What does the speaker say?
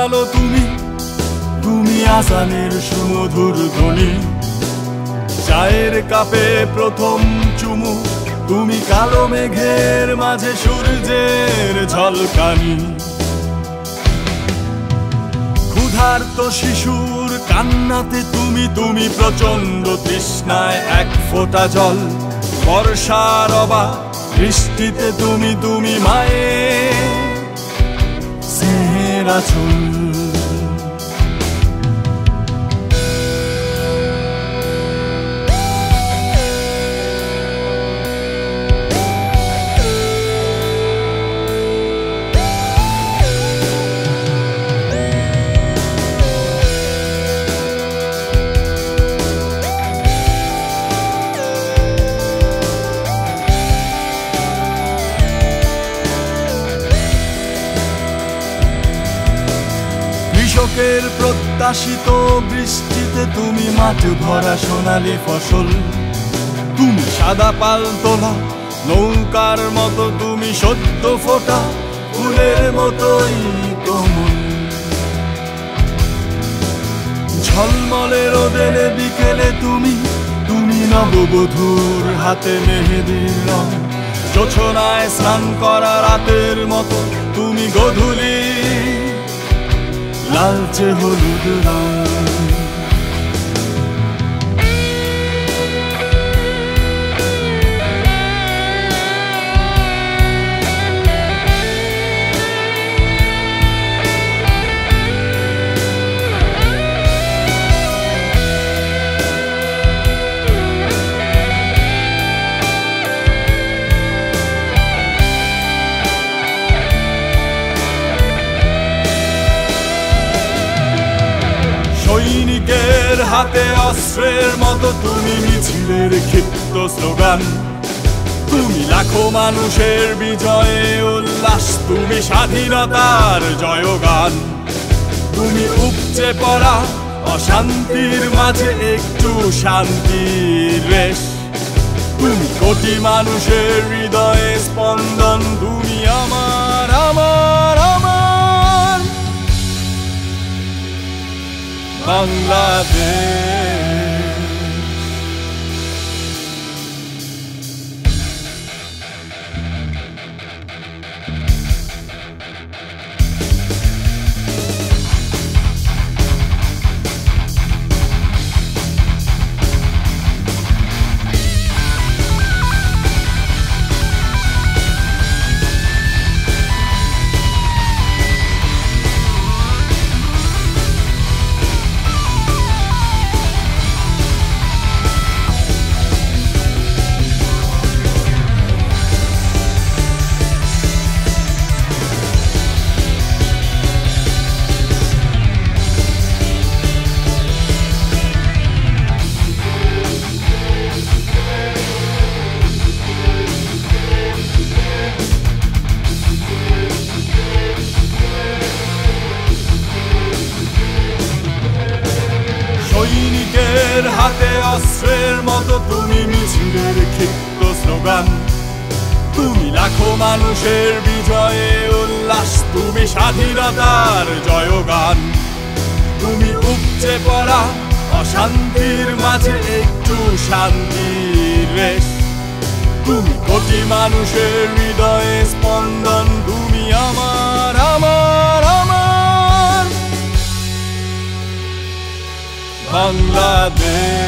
আলো তুমি, তুমি আজানের সুমধুর ধ্বনি, চায়ের কাপে প্রথম চুমু, তুমি কালো মেঘের মাঝে সূর্যের ঝলকানি। ক্ষুধার্ত শিশুর কান্নাতে তুমি, তুমি প্রচন্ড তৃষ্ণায় এক ফোঁটা জল, বর্ষার অবাক বৃষ্টিতে তুমি, তুমি মায়ের স্নেহের আঁচল। কৃষকের প্রত্যাশিত বৃষ্টিতে তুমি মাঠ ভরা সোনালী ফসল, তুমি সাদা পাল তোলা নৌকার মতো, তুমি সদ্য ফোটা ফুলের মতোই কোমল। ঝলমলে রোদের বিকেলে তুমি, তুমি নববধূর হাতে মেহেদির রং, জোছনায় স্নান করা রাতের মতো তুমি গোধূলি লালচে হলুদ রং। সৈনিকের হাতে অস্ত্রের মতো তুমি মিছিলের ক্ষিপ্ত স্লোগান, তুমি লাখো মানুষের বিজয়ে উল্লাস, তুমি স্বাধীনতার জয়গান। তুমি উপচে পড়া অশান্তির মাঝে একটু শান্তির রেশ, তুমি কোটি মানুষের হৃদয়ে স্পন্দন, তুমি আমার আমার আমার বাংলাদেশ। সৈনিকের হাতে অস্ত্রের মতো তুমি মিছিলের ক্ষিপ্ত স্লোগান, তুমি লাখো মানুষের বিজয়ে উল্লাস, তুমি স্বাধীনতার জয়গান। তুমি উপচে পড়া অশান্তির মাঝে একটু শান্তির রেশ, তুমি কোটি মানুষের হৃদয়ে স্পন্দন, তুমি আমার আমার আমার বাংলাদেশ।